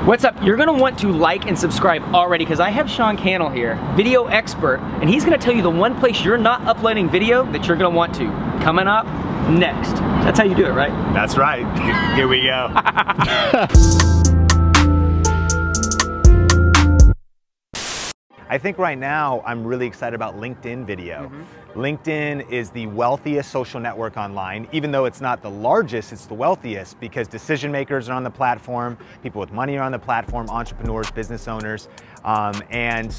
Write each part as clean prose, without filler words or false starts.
What's up? You're gonna want to like and subscribe already because I have Sean Cannell here, video expert, and he's gonna tell you the one place you're not uploading video that you're gonna want to. Coming up next. That's how you do it, right? That's right. Here we go. I think right now I'm really excited about LinkedIn video. LinkedIn is the wealthiest social network online, even though it's not the largest, it's the wealthiest because decision makers are on the platform, people with money are on the platform, entrepreneurs, business owners, and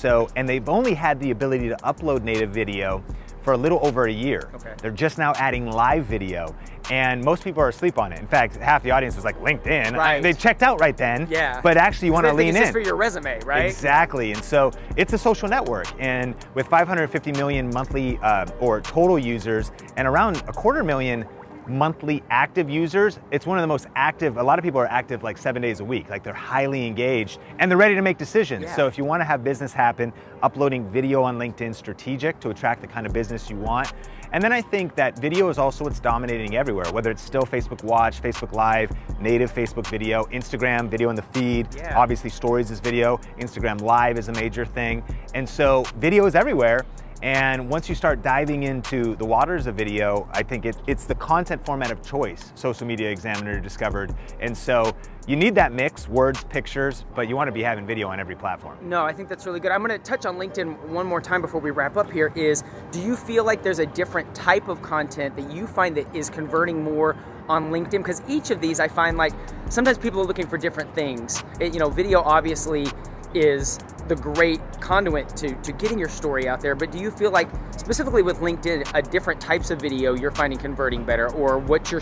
they've only had the ability to upload native video for a little over a year. Okay. They're just now adding live video, and most people are asleep on it. In fact, half the audience was like, LinkedIn? Right. They checked out right then, yeah. But actually you want to lean in. It's just for your resume, right? Exactly, and so it's a social network, and with 550 million monthly or total users, and around 250,000 monthly active users, it's one of the most active. A lot of people are active like 7 days a week, like they're highly engaged and they're ready to make decisions. Yeah. So if you want to have business happen, uploading video on LinkedIn is strategic to attract the kind of business you want. And then I think that video is also what's dominating everywhere, whether it's still Facebook Watch, Facebook Live, native Facebook video, Instagram video in the feed, yeah. Obviously stories is video, Instagram Live is a major thing. And so video is everywhere. And once you start diving into the waters of video, I think it's the content format of choice, Social Media Examiner discovered. And so you need that mix, words, pictures, but you want to be having video on every platform. No, I think that's really good. I'm going to touch on LinkedIn one more time before we wrap up here is, do you feel like there's a different type of content that you find that is converting more on LinkedIn? Because each of these I find like, sometimes people are looking for different things. Video obviously is the great conduit to getting your story out there, but do you feel like specifically with LinkedIn, different types of video you're finding converting better, or what you're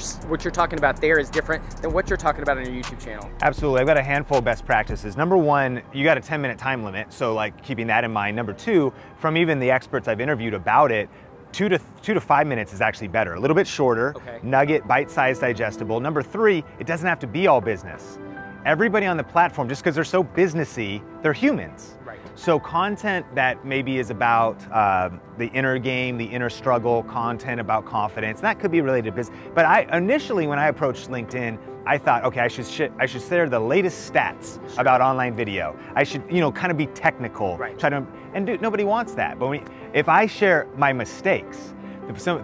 talking about there is different than what you're talking about on your YouTube channel? Absolutely, I've got a handful of best practices. Number one, you got a 10-minute time limit, so like keeping that in mind. Number two, from even the experts I've interviewed about it, 2 to 5 minutes is actually better. A little bit shorter, okay. Nugget, bite-sized, digestible. Number three, it doesn't have to be all business. Everybody on the platform, just because they're so businessy, they're humans. Right. So content that maybe is about the inner game, the inner struggle, content about confidence, that could be related to business. But initially when I approached LinkedIn, I thought, okay, I should share the latest stats about online video. I should, kind of be technical. Right. Nobody wants that. But if I share my mistakes,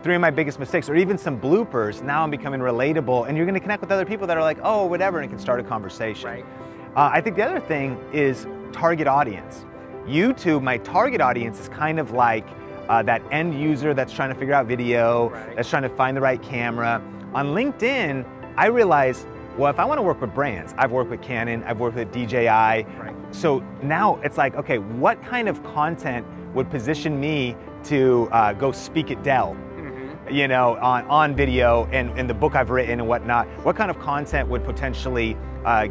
three of my biggest mistakes, or even some bloopers, now I'm becoming relatable, and you're going to connect with other people that are like, oh, whatever, and it can start a conversation. Right. I think the other thing is target audience. YouTube, my target audience is kind of like that end user that's trying to figure out video, right. That's trying to find the right camera. On LinkedIn, I realize, well, if I want to work with brands, I've worked with Canon, I've worked with DJI. Right. So now it's like, okay, what kind of content would position me to go speak at Dell, on video and the book I've written and whatnot? What kind of content would potentially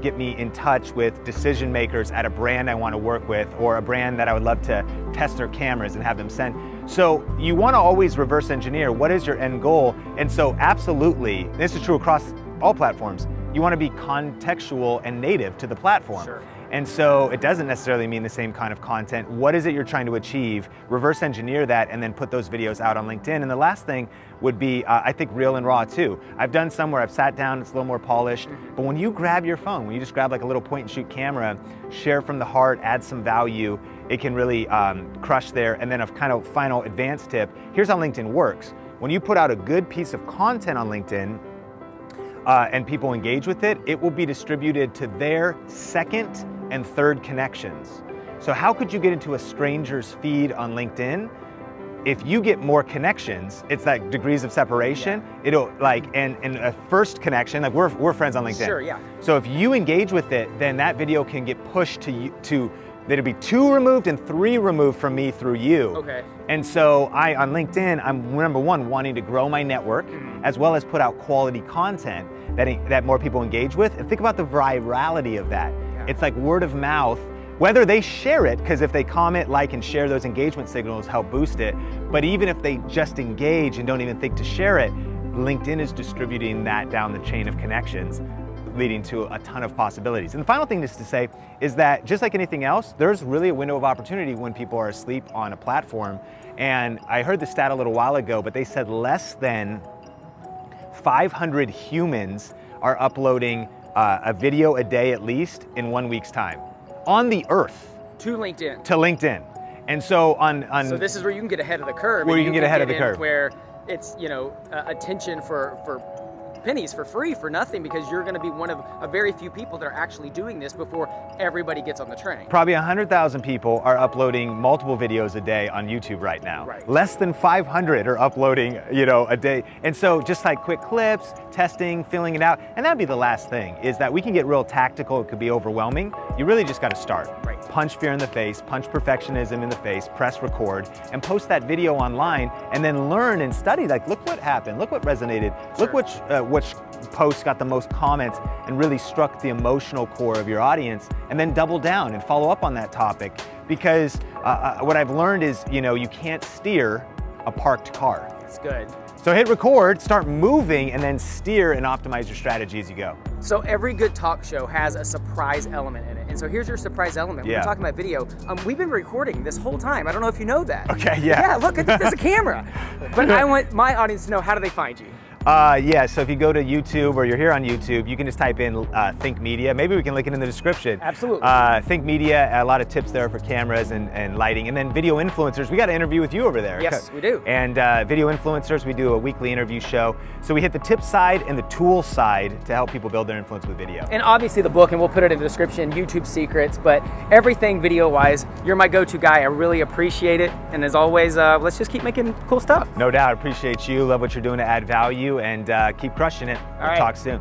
get me in touch with decision makers at a brand I want to work with, or a brand that I would love to test their cameras and have them send? So you want to always reverse engineer. What is your end goal? And so absolutely, this is true across all platforms, you want to be contextual and native to the platform. Sure. And so it doesn't necessarily mean the same kind of content. What is it you're trying to achieve? Reverse engineer that and then put those videos out on LinkedIn. And the last thing would be, I think, real and raw too. I've done some where I've sat down, it's a little more polished, but when you grab your phone, when you just grab like a little point and shoot camera, share from the heart, add some value, it can really crush there. And then a kind of final advanced tip, here's how LinkedIn works. When you put out a good piece of content on LinkedIn, and people engage with it, it will be distributed to their second and third connections. So how could you get into a stranger's feed on LinkedIn? If you get more connections, it's like degrees of separation. Yeah. It'll and a first connection, like we're friends on LinkedIn. Sure, yeah. So if you engage with it, then that video can get pushed that'll be 2 removed and 3 removed from me through you. Okay. And so on LinkedIn, I'm number one, wanting to grow my network, as well as put out quality content that more people engage with. And think about the virality of that. Yeah. It's like word of mouth, whether they share it, because if they comment, like, and share, those engagement signals help boost it. But even if they just engage and don't even think to share it, LinkedIn is distributing that down the chain of connections, leading to a ton of possibilities. And the final thing just to say is that just like anything else, there's really a window of opportunity when people are asleep on a platform. And I heard the stat a little while ago, but they said less than 500 humans are uploading a video a day at least in 1 week's time on the earth. To LinkedIn. To LinkedIn. And so So this is where you can get ahead of the curve. Where you can get ahead of the curve. Where it's, you know, attention for pennies, for free, for nothing, because you're going to be one of a very few people that are actually doing this before everybody gets on the train. Probably 100,000 people are uploading multiple videos a day on YouTube right now. Right. Less than 500 are uploading, you know, a day. And so just like quick clips, testing, filling it out. And that'd be the last thing, is that we can get real tactical. It could be overwhelming. You really just got to start. Right. Punch fear in the face, punch perfectionism in the face, press record, and post that video online, and then learn and study. Like, look what happened, look what resonated, Sure. look which post got the most comments and really struck the emotional core of your audience, and then double down and follow up on that topic. Because what I've learned is, you know, you can't steer a parked car. That's good. So hit record, start moving, and then steer and optimize your strategy as you go. So every good talk show has a surprise element in it. And so here's your surprise element. When Yeah. we're talking about video, we've been recording this whole time. I don't know if you know that. Okay, yeah. Yeah, look, there's a camera. But I want my audience to know, how do they find you? Yeah, so if you go to YouTube or you're here on YouTube, you can just type in Think Media. Maybe we can link it in the description. Absolutely. Think Media, a lot of tips there for cameras and lighting. And then video influencers, we got an interview with you over there. Yes, we do. And video influencers, we do a weekly interview show. So we hit the tip side and the tool side to help people build their influence with video. And obviously the book, and we'll put it in the description, YouTube Secrets, but everything video-wise, you're my go-to guy. I really appreciate it. And as always, let's just keep making cool stuff. No doubt, appreciate you. Love what you're doing to add value, and keep crushing it. We'll right. talk soon.